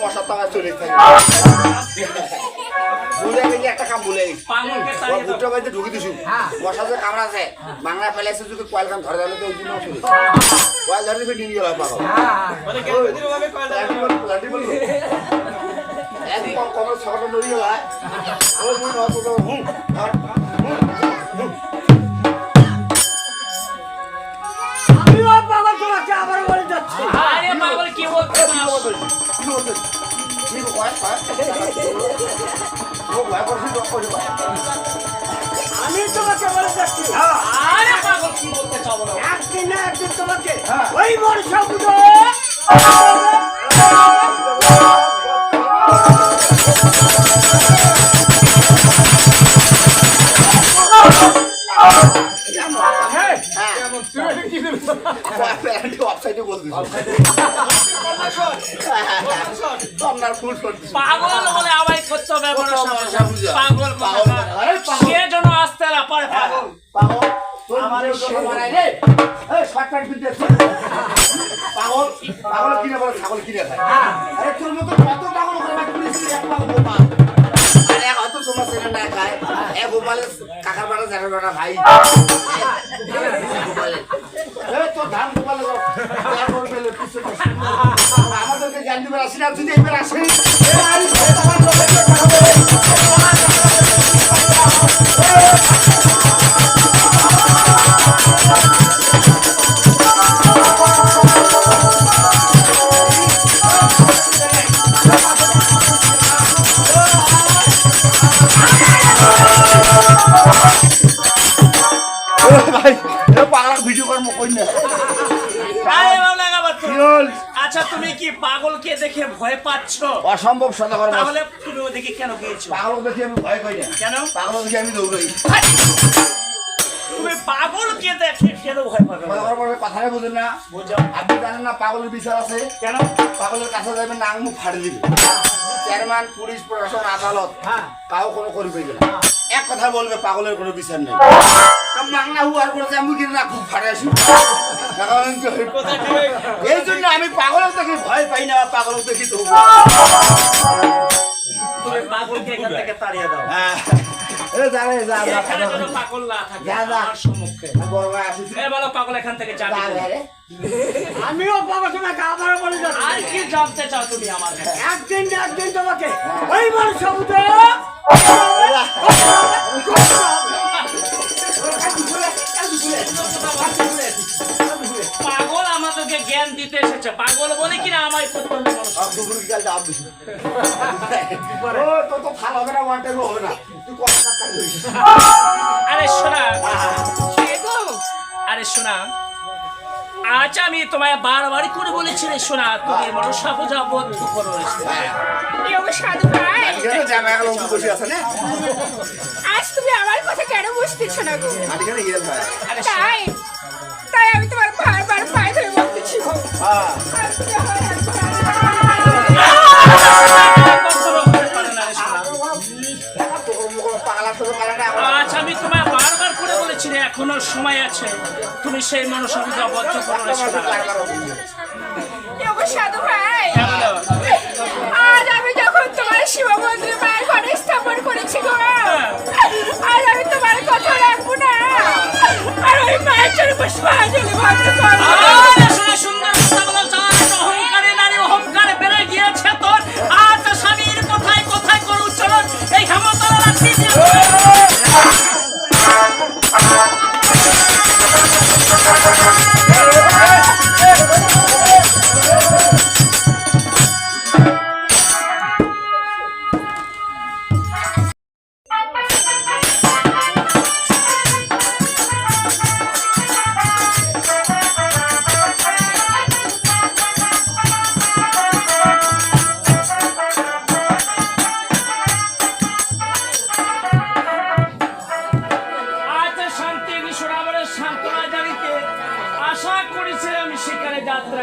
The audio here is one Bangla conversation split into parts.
মশা টাকা চলে থাকে একটা কাম বলে ভুট্টা বাড়িতে ঢুকি দিছু মশা যে কামড়া আছে বাংলা ফেলাইছে যদি কয়েল কাম ধরে দিলে তো ওই জন্য কয়েল ধরে ফিরে নিয়ে গেল পাগল একদম কমর ছটা নড়ি গেল ওই মুই নতো হুম বাবা তোমাকে আবার বলে যাচ্ছে আরে পাগল কি বলছো আমি তোমাকে বলে যাচ্ছি আরে পাগল কি বলতে চাও বলো একদিন না একদিন তোমাকে ওই বর্ষা পুজো পাগল বলে আমায় করতে হবে পাগল সে যেন আসতে না পারে পাগল পাগল পাগল কিনে বলে ছাগল কিনে খায় আরে তোর মতো কত পাগল করে পুলিশ এক পাগল গোপাল আরে হয়তো তোমার ছেলে না খায় এক গোপালের কাকার বাড়া জানার বাড়া ভাই গোপালের তোর ধান গোপালের আমাদেরকে জ্ঞান দিবে আসি না তুই এবার আসি আচ্ছা তুমি কি পাগলকে দেখে ভয় পাচ্ছ অসম্ভব সদাগর তাহলে তুমি ওদিকে কেন গিয়েছো পাগল দেখে আমি ভয় পাই না কেন পাগল দেখে আমি দৌড়াই তুমি পাগলকে দেখে কেন ভয় পাবে কথাই বুঝেন না আপনি জানেন না পাগলের বিচার আছে কেন পাগলের কাছে যাবেন না মুখ ফাড়ে দিবে চেয়ারম্যান পুলিশ প্রশাসন আদালত কাউ কোনো করবে না এক কথা বলবে পাগলের কোনো বিচার নেই মাংনা হুয়ার করে আমি কিন্তু না খুব ফাড়ে আসি এই জন্য আমি পাগল দেখে ভয় পাই না পাগল দেখি তো পাগলকে এখান থেকে তাড়িয়ে দাও পাগল না থাকে আমার সম্মুখে বড় ভাই আসিস বলো পাগল এখান থেকে যাবে আমিও বাবা তোমাকে আবার বলে যাচ্ছি আর কি জানতে চাও তুমি আমার কাছে একদিন না একদিন তোমাকে ওই বর্ষা পুজো পাগল আমাদেরকে জ্ঞান দিতে এসেছে পাগল বলে কিনা আমায় করতে হবে আরে শোনা আজ আমি তোমায় বারবার করে বলেছি রে শোনা তুমি মনসা পূজা বন্ধ করো সাধু ভাই আজ তুমি আমার কথা কেন বুঝতেছ না গো তাই তাই আমি তোমার বারবার পায়ে ধরে বলতেছি আচ্ছা আমি তোমায় বারবার করে বলেছি রে এখনো সময় আছে তুমি সেই মনসা পূজা বন্ধ করো সাধু ভাই আজ আমি যখন তোমার শিব মন্দিরে মায়ের ঘরে স্থাপন করেছি গো আজ আমি তোমার কথা রাখবো না আর ওই মায়ের চরণে পুষ্পাঞ্জলি বন্ধ করবো সুন্দর অহংকারে নারী অহংকারে বেড়ে গিয়েছে তোর আজ স্বামীর কোথায় কোথায় করু চলন এই হেমতলা রাখি আশা করেছিলাম সেখানে যাত্রা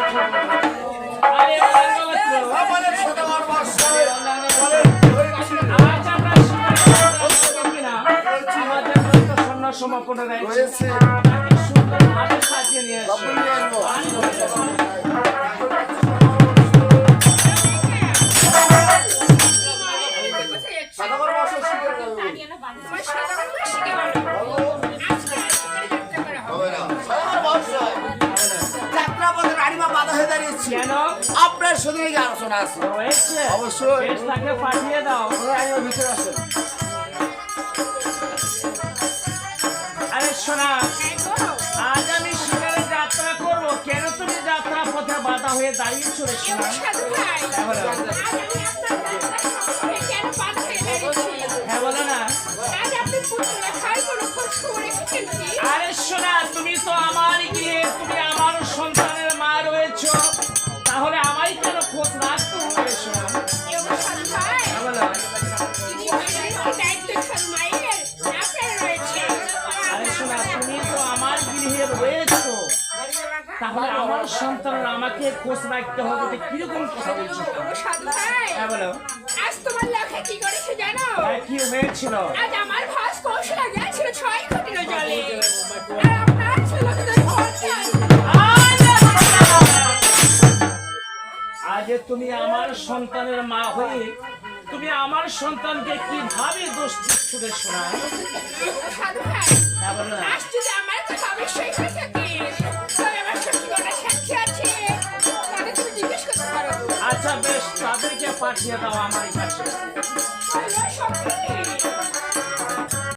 করা সমাপন রয়েছে রয়েছে তাকে সুন্দরভাবে সাজিয়ে নিয়ে এসো। সবগুলো নিয়ে আসবো। সাদাগর বসো, শিখে যাবো। তোমার সাদাগর শিখে বলো। আজকে যাত্রা করা হবে। হবে না। সাদাগর বসো। যাত্রাপথে রানীমা বাধা হয়ে দাঁড়িয়েছে। কেন আপনার সাথে নাকি আলোচনা আছে। রয়েছে অবশ্যই। বেশ, তাকে পাঠিয়ে দাও। রানীমা ভিতরে আসেন। আরে শোনা, হ্যাঁ গো। আজ আমি শিকারে যাত্রা করব, কেন তুমি যাত্রা পথে বাধা হয়ে দাঁড়িয়েছো রে এ শোনা? সাধু ভাই, বলো। আজ আমি আপনার যাত্রা সম্পর্কে কেন বাধা হয়ে দাঁড়িয়েছি? হ্যাঁ বলো না। আজ আপনি পুত্রলেখার কোনো খোঁজ খবর রেখেছেন কি? আরে শোনা, তুমি তো আমার গিয়ে তুমি আমার সন্তানের মা রয়েছো, তাহলে আমায় কেন খোঁজ রাখতে হবে শোনা? এ গো সাধু ভাই, হ্যাঁ বলো। তিনি মায়ের কি দায়িত্বশীল মায়ের আপনার রয়েছে। আরে শোনা, তুমি তো আমার গৃহে রয়েছো, তাহলে আমার সন্তানের আমাকে খোঁজ রাখতে হবে, তো কিরকম কথা বলছো? ও গো সাধু ভাই, হ্যাঁ বলো। আজ তোমার লেখা কি করেছে জানো? হ্যাঁ, কি হয়েছিল? আজ আমার ভাস কৌশলা গেছিল 6 ঘটিল জলে। আর আপনার ছেলে তো ভর্তি আছে। আজ তুমি আমার সন্তানের মা হয়ে তুমি আমার সন্তানকে কিভাবে দোষ দিচ্ছ রে শোনা? সাধু ভাই, হ্যাঁ বলো না। আজ যদি আমার কথা অবশ্যই হয়ে থাকে, তবে আমার সত্যি কথা সাক্ষী আছে, তাহলে তুমি জিজ্ঞেস করতে পারো। আচ্ছা বেশ, তাদেরকে পাঠিয়ে দাও আমার কাছে। আমার সত্যি